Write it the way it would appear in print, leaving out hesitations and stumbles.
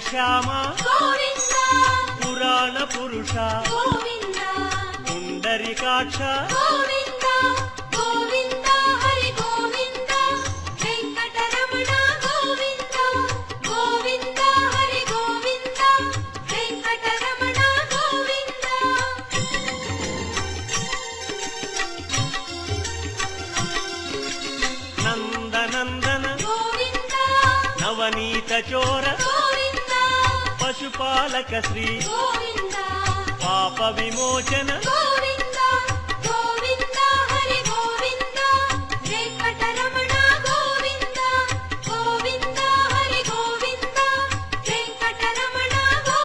శ్యామ గోవింద పురాణ పురుష గోవింద పుండరీకాక్ష గోవింద గోవింద హరి గోవింద వెంకటరమణ గోవింద గోవింద హరి గోవింద వెంకటరమణ గోవింద నందనందన గోవింద నవనీత చోర గోవింద పశుపాలక శ్రీ గోవింద పాప విమోచన గోవింద